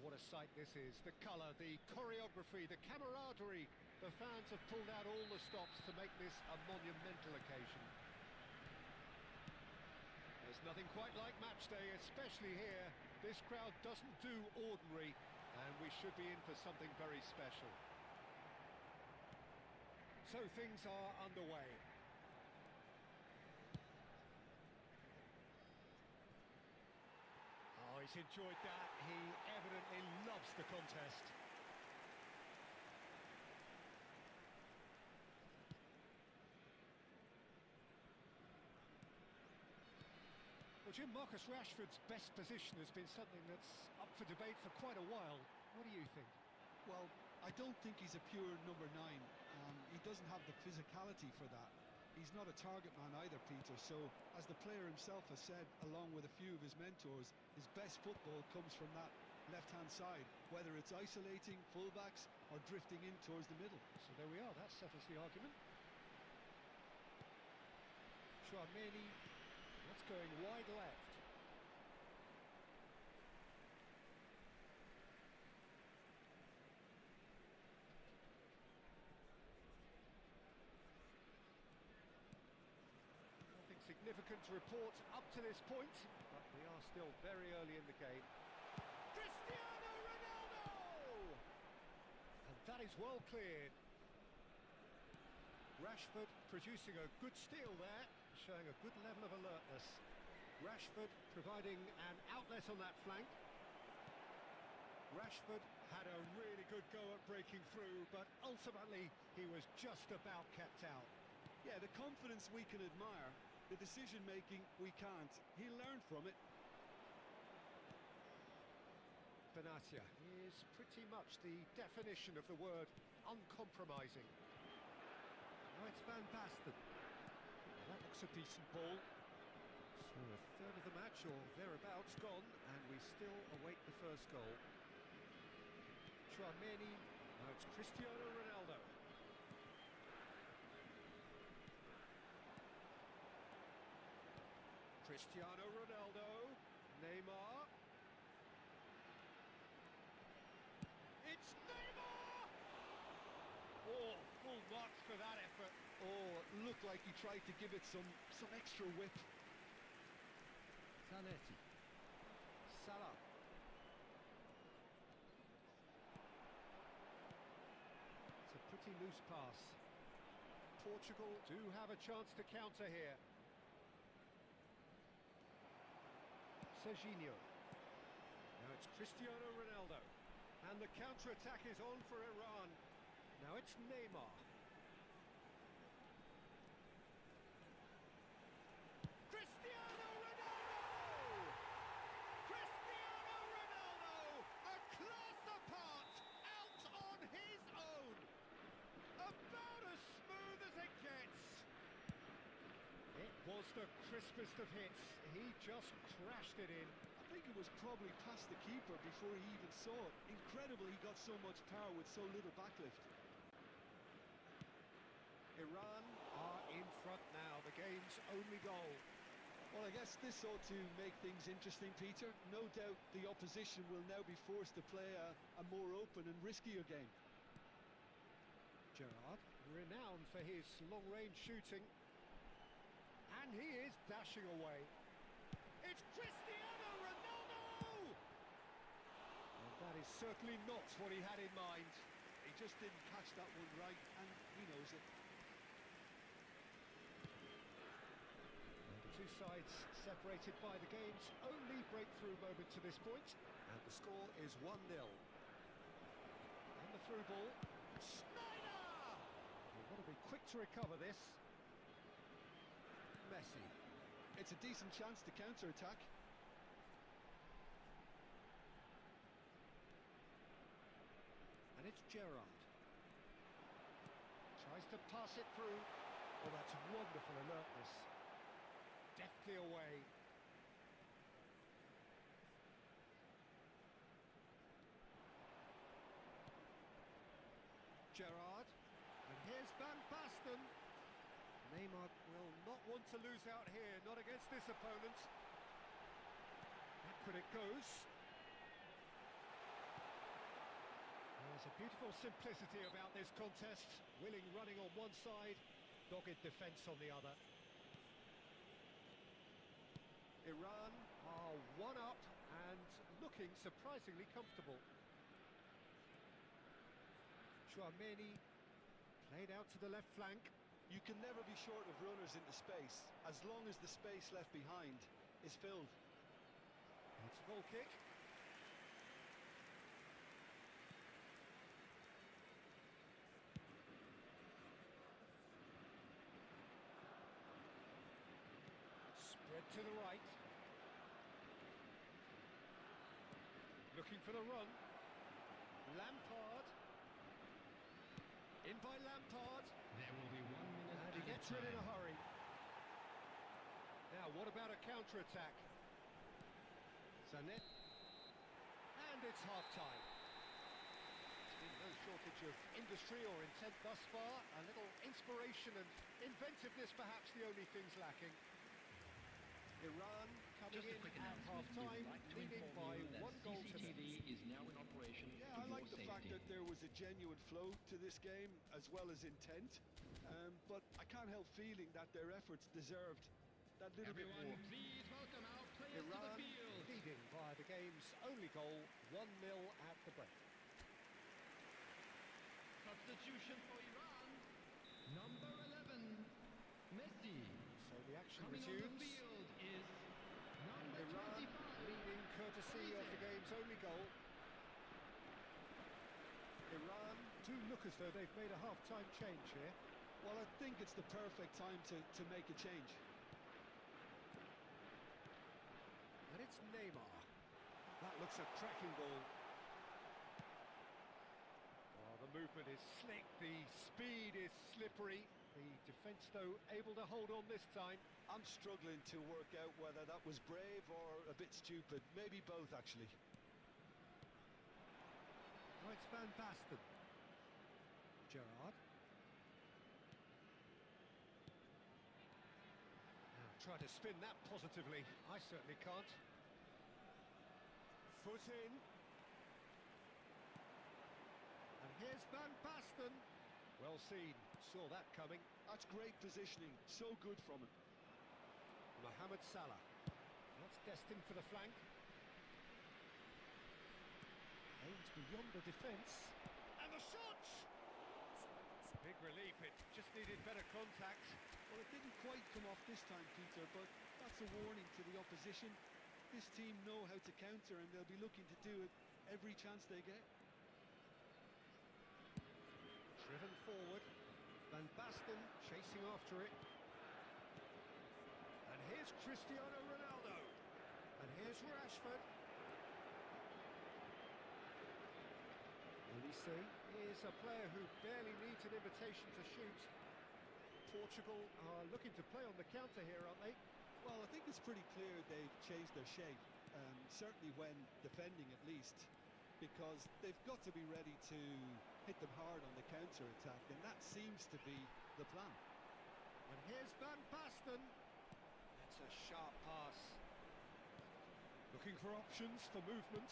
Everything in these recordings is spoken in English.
What a sight this is. The colour, the choreography, the camaraderie. The fans have pulled out all the stops to make this a monumental occasion. There's nothing quite like match day, especially here. This crowd doesn't do ordinary, and we should be in for something very special. So things are underway. Oh, he's enjoyed that. He evidently loves the contest. Well, Jim, Marcus Rashford's best position has been something that's up for debate for quite a while. What do you think? Well, I don't think he's a pure number 9. He doesn't have the physicality for that. He's not a target man either, Peter, so as the player himself has said, along with a few of his mentors, his best football comes from that left-hand side, whether it's isolating fullbacks or drifting in towards the middle. So there we are, that settles the argument. Chouameni, that's going wide left. Significant to report up to this point, but we are still very early in the game. Cristiano Ronaldo! And that is well cleared. Rashford producing a good steal there, showing a good level of alertness. Rashford providing an outlet on that flank. Rashford had a really good go at breaking through, but ultimately he was just about kept out. Yeah, the confidence we can admire. The decision-making, we can't. He'll learn from it. Benatia is pretty much the definition of the word uncompromising. Now it's Van Basten. That looks a decent ball. So a third of the match, or thereabouts, gone, and we still await the first goal. Chouameni, now it's Cristiano Ronaldo. Cristiano Ronaldo, Neymar. It's Neymar! Oh, full marks for that effort. Oh, it looked like he tried to give it some extra whip. Zanetti. Salah. It's a pretty loose pass. Portugal do have a chance to counter here. Serginho. Now it's Cristiano Ronaldo. And the counter-attack is on for Iran. Now it's Neymar. Cristiano Ronaldo! Cristiano Ronaldo! A class apart! Out on his own! About as smooth as it gets! It was the crispest of hits. He just crashed it in. I think it was probably past the keeper before he even saw it. Incredible he got so much power with so little backlift. Iran are in front now, the game's only goal. Well, I guess this ought to make things interesting, Peter. No doubt the opposition will now be forced to play a more open and riskier game. Gerrard, renowned for his long-range shooting. And he is dashing away. It's Cristiano Ronaldo! And that is certainly not what he had in mind. He just didn't catch that one right, and he knows it. And the two sides separated by the game's only breakthrough moment to this point. And the score is 1-0. And the through ball. Snyder! We've got to be quick to recover this. Messi. It's a decent chance to counter-attack. And it's Gerrard. Tries to pass it through. Oh, that's wonderful alertness. Deftly away. Gerrard. And here's Van Basten. Neymar will not want to lose out here, not against this opponent. Back it goes. There's a beautiful simplicity about this contest. Willing running on one side, dogged defence on the other. Iran are one up and looking surprisingly comfortable. Chouameni played out to the left flank. You can never be short of runners into space, as long as the space left behind is filled. It's a goal kick. Spread to the right. Looking for the run. Lampard. In by Lampard. There will be 1 minute. And he gets rid in a hurry. Now, what about a counter-attack? Sané. And it's half-time. There's been no shortage of industry or intent thus far. A little inspiration and inventiveness, perhaps the only things lacking. Iran coming Just a in quick at announcement. half-time, We'd like to leading inform by you that 1 goal to CCTV nil. is now in operation Yeah, for I your like the fact safety. that there was a genuine flow to this game, as well as intent. But I can't help feeling that their efforts deserved that little bit Everyone, more. please welcome our players to the Iran field. leading via the game's only goal, 1-0 at the break. Substitution for Iran. Number 11, Messi. So the action Coming on the resumes. field is number Iran 25. leading courtesy of the game's only goal. Iran do look as though they've made a half-time change here. Well, I think it's the perfect time to make a change. And it's Neymar. That looks a cracking ball. Oh, the movement is slick, the speed is slippery. The defence, though, able to hold on this time. I'm struggling to work out whether that was brave or a bit stupid. Maybe both, actually. Now it's Van Basten. Gerrard. Now try to spin that positively. I certainly can't. Foot in. And here's Van Basten. Well seen. Saw that coming. That's great positioning. So good from him. Mohamed Salah. That's destined for the flank. Aims beyond the defence. And the shot! Big relief, it just needed better contact. Well, it didn't quite come off this time, Peter, but that's a warning to the opposition. This team know how to counter, and they'll be looking to do it every chance they get. Driven forward. Van Basten chasing after it. And here's Cristiano Ronaldo. And here's Rashford. Olise is a player who barely needs an invitation to shoot. Portugal are looking to play on the counter here, aren't they? Well, I think it's pretty clear they've changed their shape, certainly when defending at least, because they've got to be ready to hit them hard on the counter-attack, and that seems to be the plan. And here's Van Basten. That's a sharp pass. Looking for options for movement.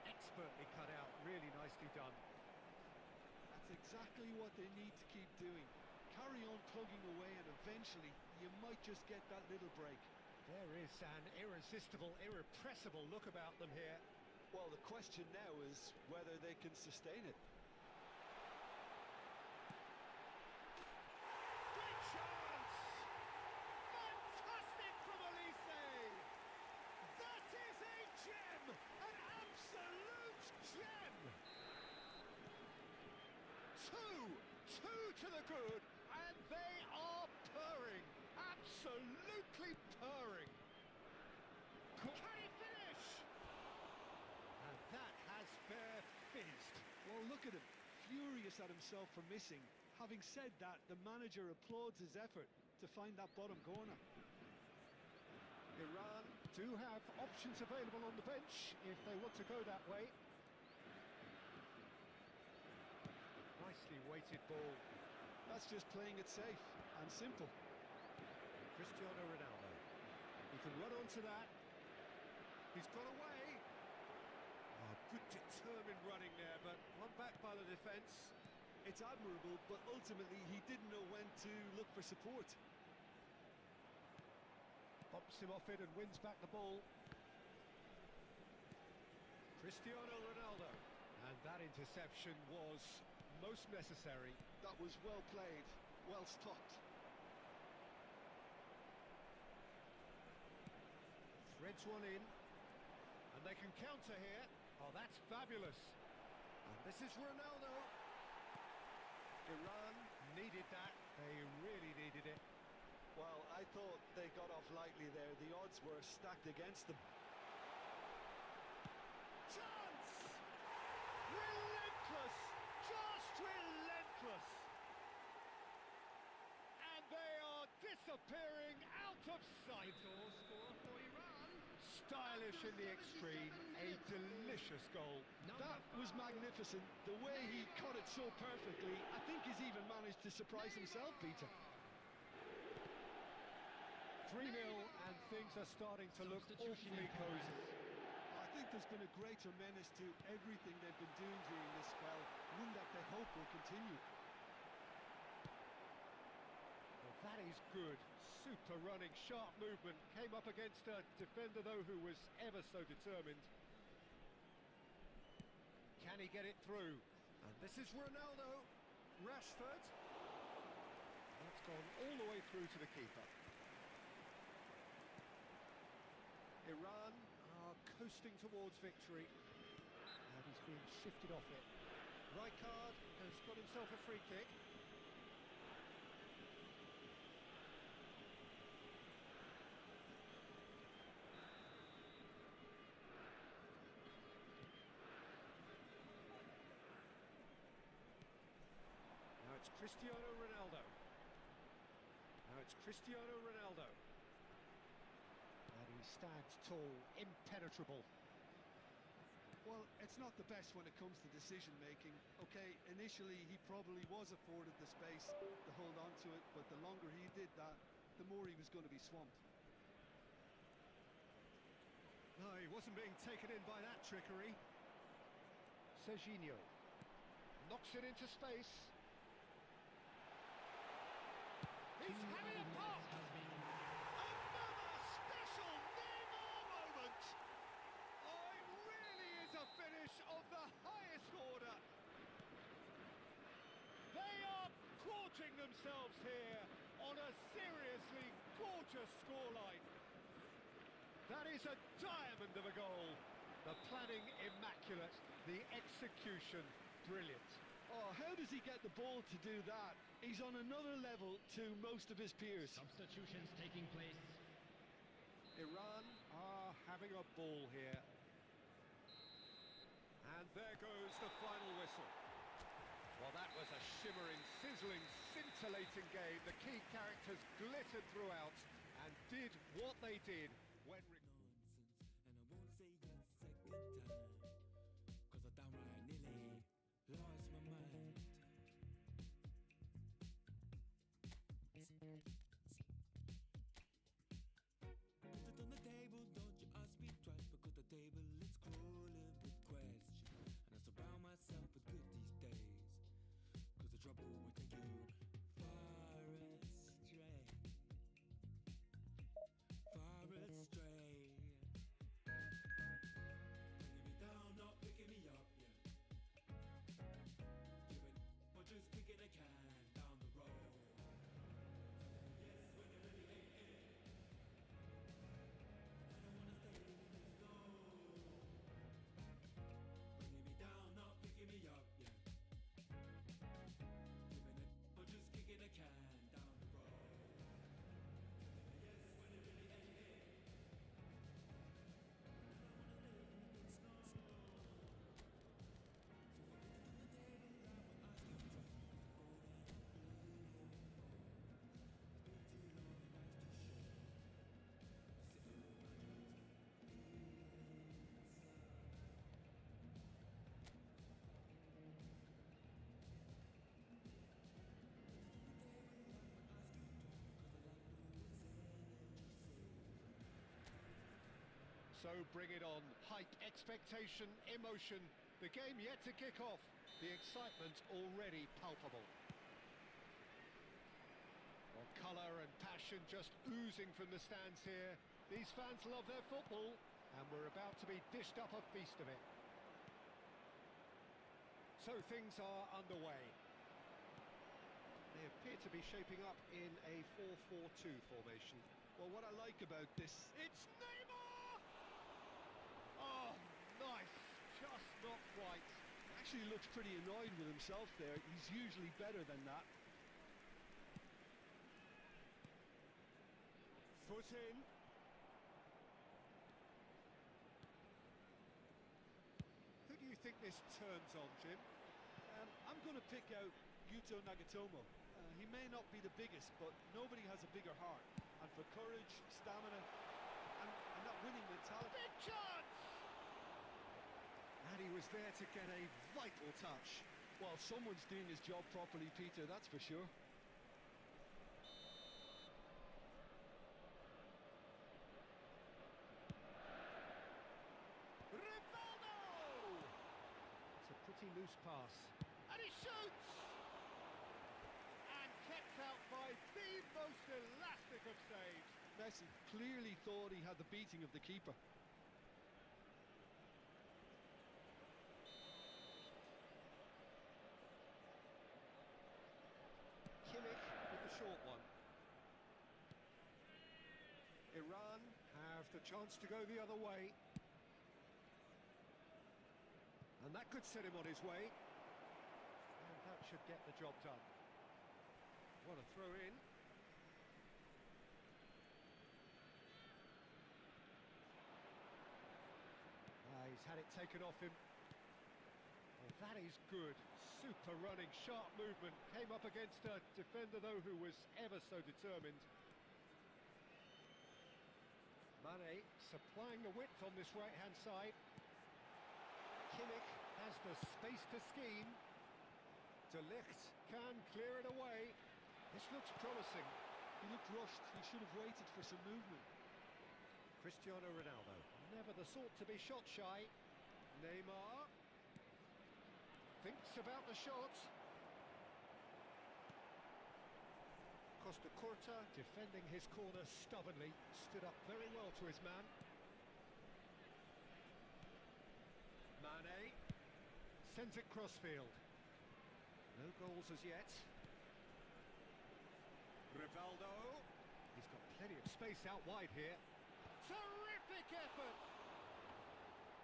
Expertly cut out, really nicely done. That's exactly what they need to keep doing. Carry on plugging away, and eventually you might just get that little break. There is an irresistible, irrepressible look about them here. Well, the question now is whether they can sustain it. Great chance! Fantastic from Olise! That is a gem! An absolute gem! Two to the good, and they are purring. Absolutely purring. Can he finish? And that has fair fizzed. Well, look at him, furious at himself for missing. Having said that, the manager applauds his effort to find that bottom corner. Iran do have options available on the bench if they want to go that way. Nicely weighted ball. That's just playing it safe and simple. Cristiano Ronaldo. He can run onto that. He's got away. Oh, Good determined running there, but one back by the defence. It's admirable, but ultimately he didn't know when to look for support. Bumps him off it and wins back the ball. Cristiano Ronaldo. And that interception was most necessary. That was well played, well stopped. Threads one in. And they can counter here. Oh, that's fabulous. And this is Ronaldo. Iran needed that. They really needed it. Well, I thought they got off lightly there. The odds were stacked against them. Chance! Relentless! Just relentless! And they are disappearing out of sight. Score for Iran. Stylish in the extreme, a delicious goal. That was magnificent. The way he cut it so perfectly. I think he's even managed to surprise himself, Peter. 3-0 and things are starting to look awfully cosy. I think there's been a greater menace to everything they've been doing during this spell, one that they hope will continue. Well, that is good. Super running, sharp movement. Came up against a defender, though, who was ever so determined. Can he get it through? And this is Ronaldo. Rashford. That's gone all the way through to the keeper. Iran are coasting towards victory. And he's being shifted off it. Rijkaard has got himself a free kick. Now it's Cristiano Ronaldo. Now it's Cristiano Ronaldo. And he stands tall, impenetrable. Well, it's not the best when it comes to decision-making. Okay, initially he probably was afforded the space to hold on to it, but the longer he did that, the more he was going to be swamped. No, he wasn't being taken in by that trickery. Serginho knocks it into space. He's having a pop! Another special Neymar moment! Oh, it really is a finish of the highest order. They are gorging themselves here on a seriously gorgeous scoreline. That is a diamond of a goal. The planning immaculate, the execution brilliant. Oh, how does he get the ball to do that? He's on another level to most of his peers. Substitutions taking place. Iran are having a ball here. And there goes the final whistle. Well, that was a shimmering, sizzling, scintillating game. The key characters glittered throughout and did what they did when... So bring it on. Hype, expectation, emotion. The game yet to kick off. The excitement already palpable. Well, colour and passion just oozing from the stands here. These fans love their football, and we're about to be dished up a feast of it. So things are underway. They appear to be shaping up in a 4-4-2 formation. Well, what I like about this... It's Neymar! Oh, nice. Just not quite. Actually looks pretty annoyed with himself there. He's usually better than that. Foot in. Who do you think this turns on, Jim? I'm going to pick out Yuto Nagatomo. He may not be the biggest, but nobody has a bigger heart. And for courage, stamina, and that winning mentality. Big chance! And he was there to get a vital touch. Well, someone's doing his job properly, Peter, that's for sure. Rivaldo! It's a pretty loose pass. And he shoots! And kept out by the most elastic of saves. Messi clearly thought he had the beating of the keeper. Kimmich with the short one. Iran have the chance to go the other way. And that could set him on his way. And that should get the job done. What a throw in. He's had it taken off him. Oh, that is good. Super running, sharp movement. Came up against a defender, though, who was ever so determined. Mane supplying the width on this right-hand side. Kimmich has the space to scheme. De Ligt can clear it away. This looks promising. He looked rushed. He should have waited for some movement. Cristiano Ronaldo, never the sort to be shot shy. Neymar thinks about the shot. Costa Curta defending his corner stubbornly, stood up very well to his man. Mane sends it crossfield. No goals as yet. Rivaldo, he's got plenty of space out wide here. Terrific effort!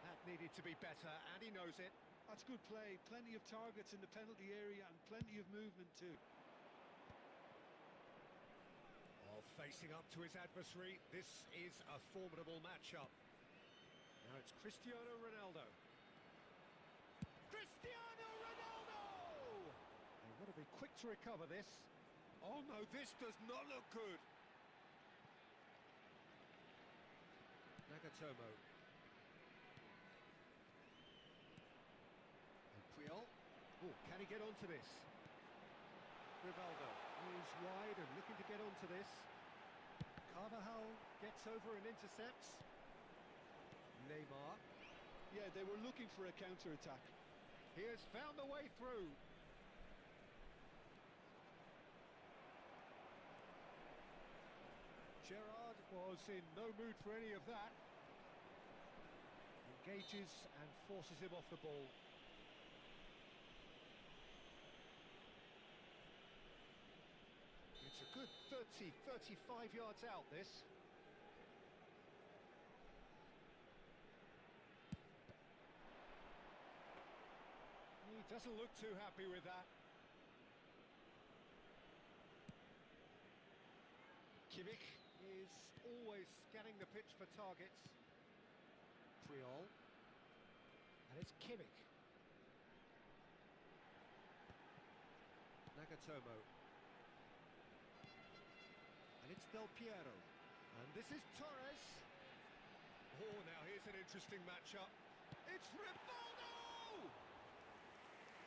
That needed to be better, and he knows it. That's good play. Plenty of targets in the penalty area and plenty of movement too. While facing up to his adversary, this is a formidable matchup. Now it's Cristiano Ronaldo. Cristiano Ronaldo! They've got to be quick to recover this. Oh no, this does not look good. Nagatomo. And Puyol. Oh, can he get onto this? Rivaldo is wide and looking to get onto this. Carvajal gets over and intercepts. Neymar. Yeah, they were looking for a counter-attack. He has found a way through. Gerrard was in no mood for any of that. Engages and forces him off the ball. It's a good 30, 35 yards out, this. He doesn't look too happy with that. Kimmich is always scanning the pitch for targets. Puyol. And it's Kimmich. Nagatomo. And it's Del Piero. And this is Torres. Oh, now here's an interesting matchup. It's Rivaldo!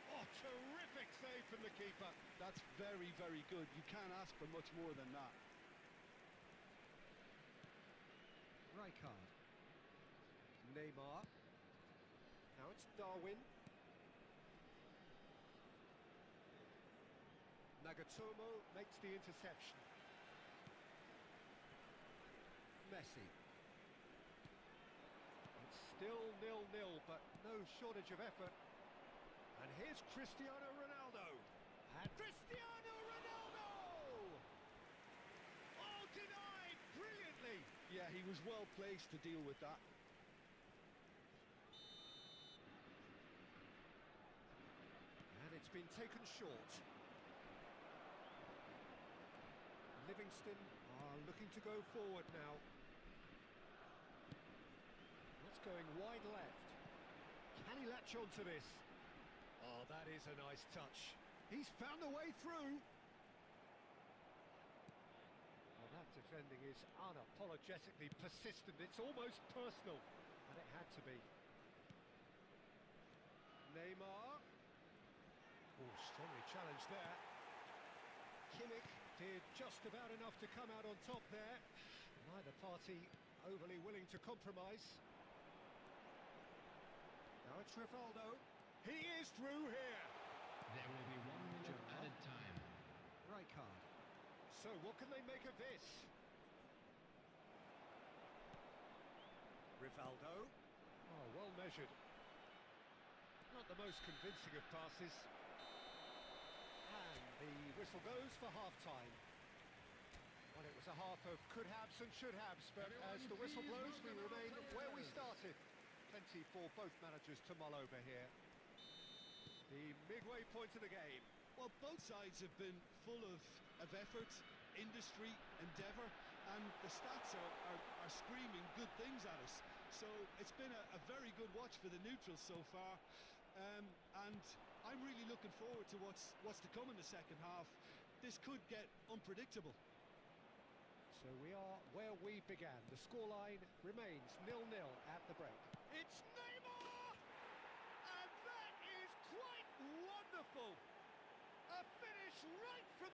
Oh, terrific save from the keeper. That's very, very good. You can't ask for much more than that. Rijkaard. Neymar. Now it's Darwin. Nagatomo makes the interception. Messi. It's still 0-0, but no shortage of effort. And here's Cristiano Ronaldo. And Cristiano Ronaldo! Oh, denied brilliantly. Yeah, he was well placed to deal with that. And it's been taken short. Livingston are looking to go forward now. That's going wide left. Can he latch onto this? Oh, that is a nice touch. He's found a way through. Well, that defending is unapologetically persistent. It's almost personal, and it had to be. Neymar. Oh, strongly challenged there. Kimmich did just about enough to come out on top there. Neither party overly willing to compromise. Now it's Rivaldo. He is through here. There will be 1 minute added time. Rijkaard. So what can they make of this? Rivaldo. Oh, well measured. Not the most convincing of passes. And the whistle goes for half-time. Well, it was a half of could-haves and should-haves, but as the whistle blows, we remain where we started. Plenty for both managers to mull over here. The midway point of the game. Well, both sides have been full of effort, industry, endeavour, and the stats are screaming good things at us. So it's been a very good watch for the neutrals so far, and I'm really looking forward to what's to come in the second half. This could get unpredictable. So we are where we began. The scoreline remains 0-0 at the break. It's Neymar! And that is quite wonderful! A finish right from